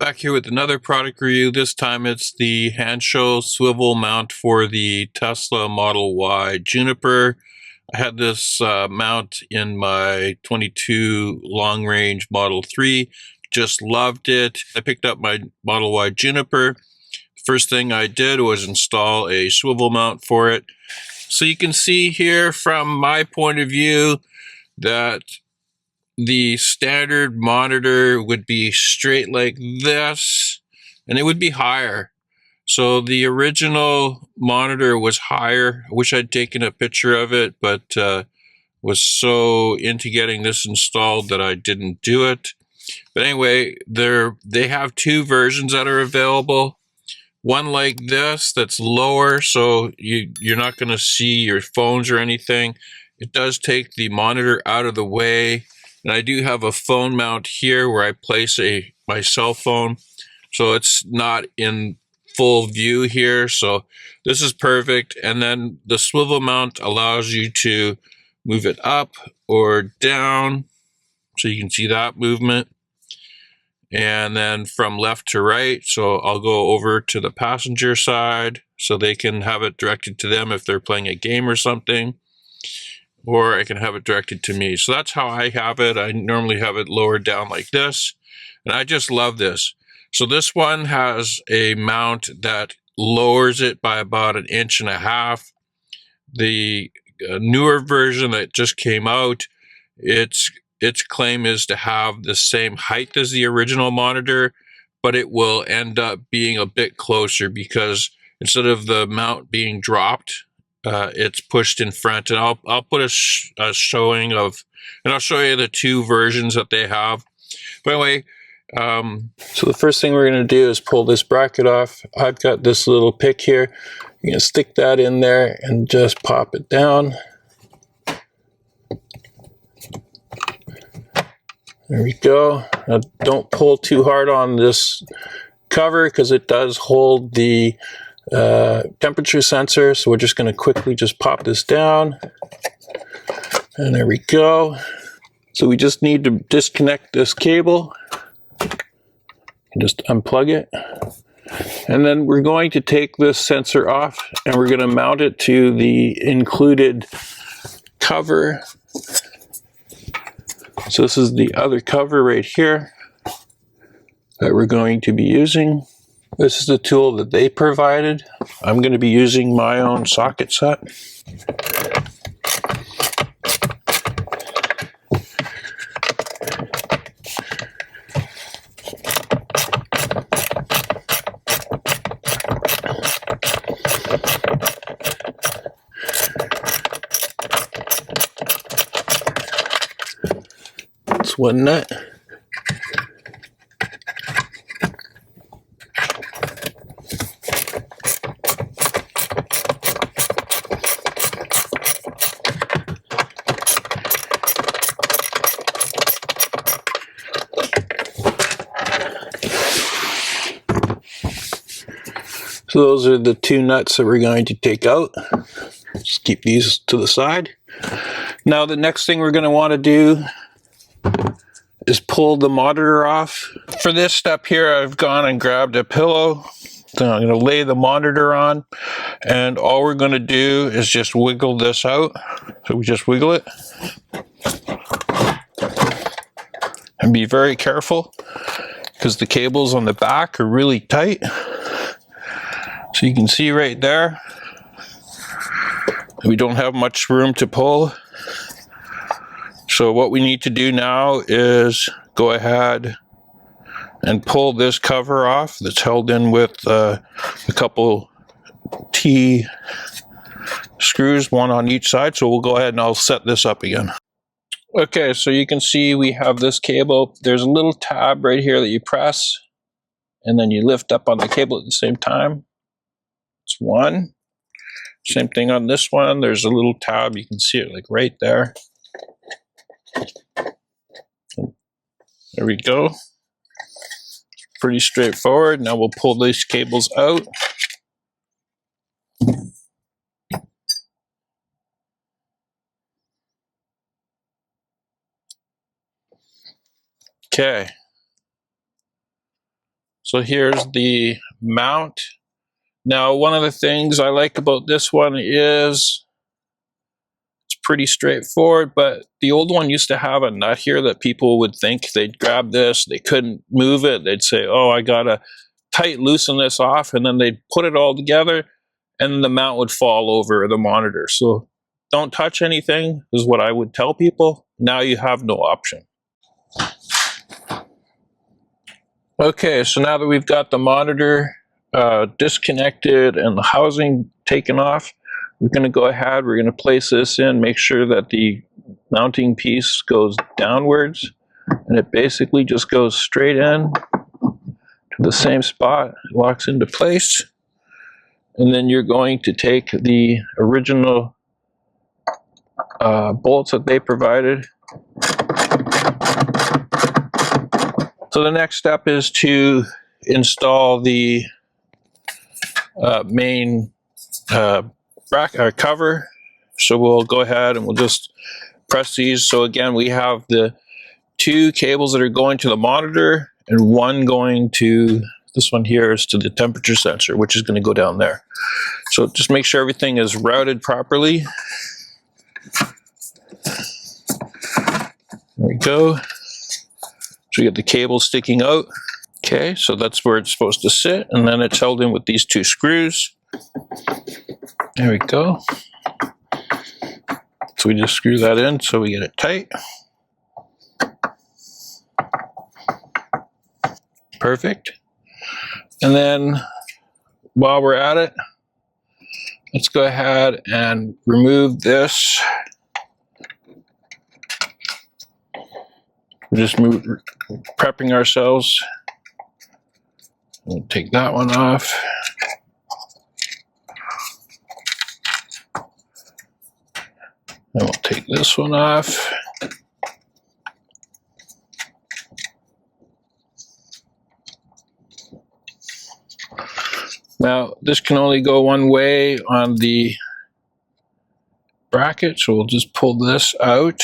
Back here with another product review. This time it's the Hansshow Swivel mount for the Tesla Model Y Juniper. I had this mount in my 22 long range Model 3. Just loved it. I picked up my Model Y Juniper. First thing I did was install a swivel mount for it. So you can see here from my point of view that the standard monitor would be straight like this, and it would be higher. So the original monitor was higher. I wish I'd taken a picture of it, but was so into getting this installed that I didn't do it. But anyway, they have two versions that are available. One like this that's lower, so you're not going to see your phones or anything. It does take the monitor out of the way. And I do have a phone mount here where I place my cell phone, so it's not in full view here. So this is perfect. And then the swivel mount allows you to move it up or down, so you can see that movement. And then from left to right, so I'll go over to the passenger side so they can have it directed to them if they're playing a game or something. Or I can have it directed to me. So that's how I have it. I normally have it lowered down like this. And I just love this. So this one has a mount that lowers it by about 1.5 inches. The newer version that just came out, its claim is to have the same height as the original monitor, but it will end up being a bit closer because instead of the mount being dropped, it's pushed in front. And I'll put a showing of, and I'll show you the two versions that they have. But anyway, so the first thing we're going to do is pull this bracket off. I've got this little pick here. You're going to stick that in there and just pop it down. There we go. Now don't pull too hard on this cover because it does hold the temperature sensor. So we're just going to quickly just pop this down. And there we go. So we just need to disconnect this cable. Just unplug it. And then we're going to take this sensor off and we're going to mount it to the included cover. So this is the other cover right here that we're going to be using. This is the tool that they provided. I'm going to be using my own socket set. It's one nut. So those are the two nuts that we're going to take out. Just keep these to the side. Now the next thing we're going to want to do is pull the monitor off. For this step here, I've gone and grabbed a pillow. So I'm going to lay the monitor on, and all we're going to do is just wiggle this out. So we just wiggle it. And be very careful because the cables on the back are really tight. So you can see right there, we don't have much room to pull. So what we need to do now is go ahead and pull this cover off that's held in with a couple T screws, one on each side. So we'll go ahead and I'll set this up again. Okay, so you can see we have this cable. There's a little tab right here that you press, and then you lift up on the cable at the same time. It's one. Same thing on this one. There's a little tab. You can see it like right there. There we go. Pretty straightforward. Now we'll pull these cables out. Okay. So here's the mount. Now, one of the things I like about this one is it's pretty straightforward, but the old one used to have a nut here that people would think they'd grab this, they couldn't move it, they'd say, oh, I gotta loosen this off, and then they'd put it all together, and the mount would fall over the monitor. So don't touch anything is what I would tell people. Now you have no option. Okay, so now that we've got the monitor disconnected and the housing taken off, we're going to go ahead, we're going to place this in, make sure that the mounting piece goes downwards, and it basically just goes straight in to the same spot, locks into place, and then you're going to take the original bolts that they provided. So the next step is to install the main cover. So we'll go ahead and we'll just press these. So again, we have the 2 cables that are going to the monitor and one going to, this one here is to the temperature sensor, which is going to go down there. So just make sure everything is routed properly. There we go. So we get the cable sticking out. Okay, so that's where it's supposed to sit, and then it's held in with these 2 screws. There we go. So we just screw that in so we get it tight. Perfect. And then while we're at it, let's go ahead and remove this. We're just prepping ourselves. We'll take that one off. And we'll take this one off. Now, this can only go one way on the bracket, so we'll just pull this out.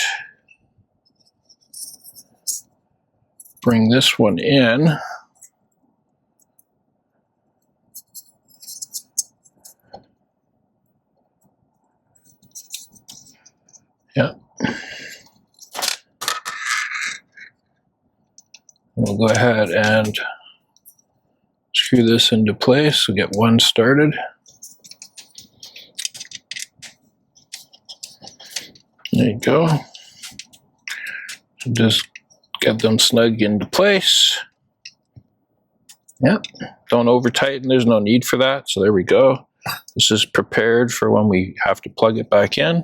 Bring this one in. Yeah. We'll go ahead and screw this into place. We'll get one started. There you go. So just get them snug into place. Yep. Don't over tighten. There's no need for that. So there we go. This is prepared for when we have to plug it back in.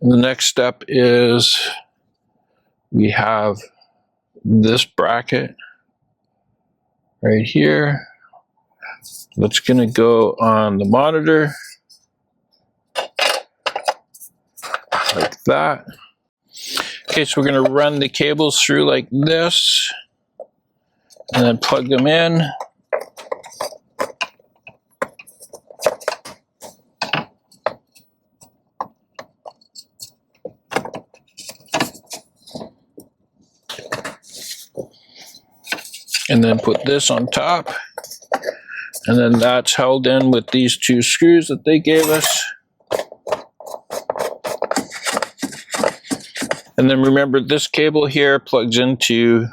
And the next step is we have this bracket right here. That's going to go on the monitor like that. Okay, so we're going to run the cables through like this and then plug them in. And then put this on top. And then that's held in with these 2 screws that they gave us. And then remember, this cable here plugs into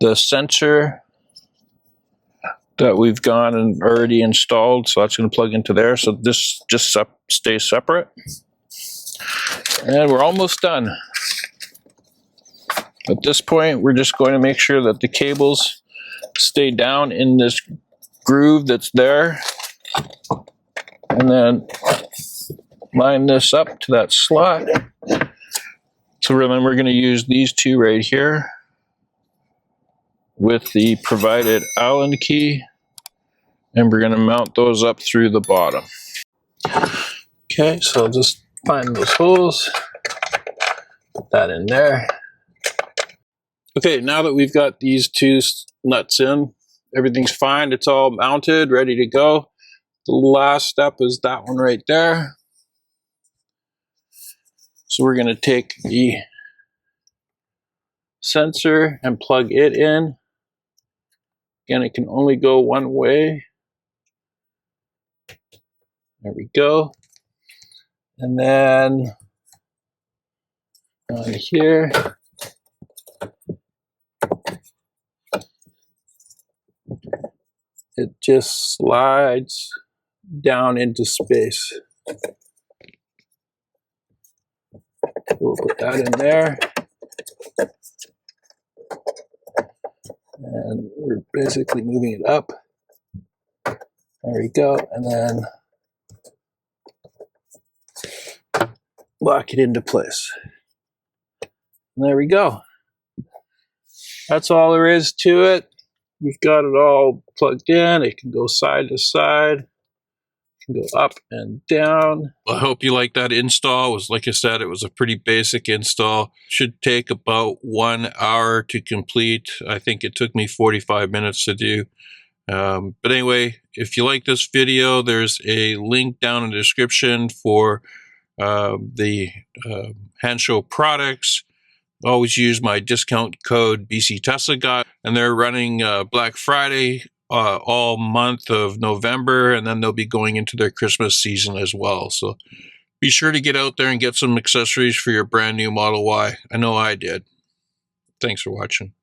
the sensor that we've gone and already installed. So that's going to plug into there. So this just stays separate. And we're almost done. At this point, we're just going to make sure that the cables stay down in this groove that's there. And then line this up to that slot. So then we're going to use these 2 right here with the provided Allen key. And we're going to mount those up through the bottom. Okay, so I'll just find those holes. Put that in there. Okay, now that we've got these 2 nuts in, everything's fine. It's all mounted, ready to go. The last step is that one right there. So we're going to take the sensor and plug it in. Again, it can only go one way. There we go. And then on here, it just slides down into space. We'll put that in there. And we're basically moving it up. There we go. And then lock it into place. And there we go. That's all there is to it. We've got it all plugged in. It can go side to side. It can go up and down. I hope you like that install. It was, like I said, it was a pretty basic install. Should take about 1 hour to complete. I think it took me 45 minutes to do. But anyway, if you like this video, there's a link down in the description for the Hansshow products. Always use my discount code BC Tesla Guy, and they're running Black Friday all month of November, and then they'll be going into their Christmas season as well. So be sure to get out there and get some accessories for your brand new Model Y. I know I did. Thanks for watching.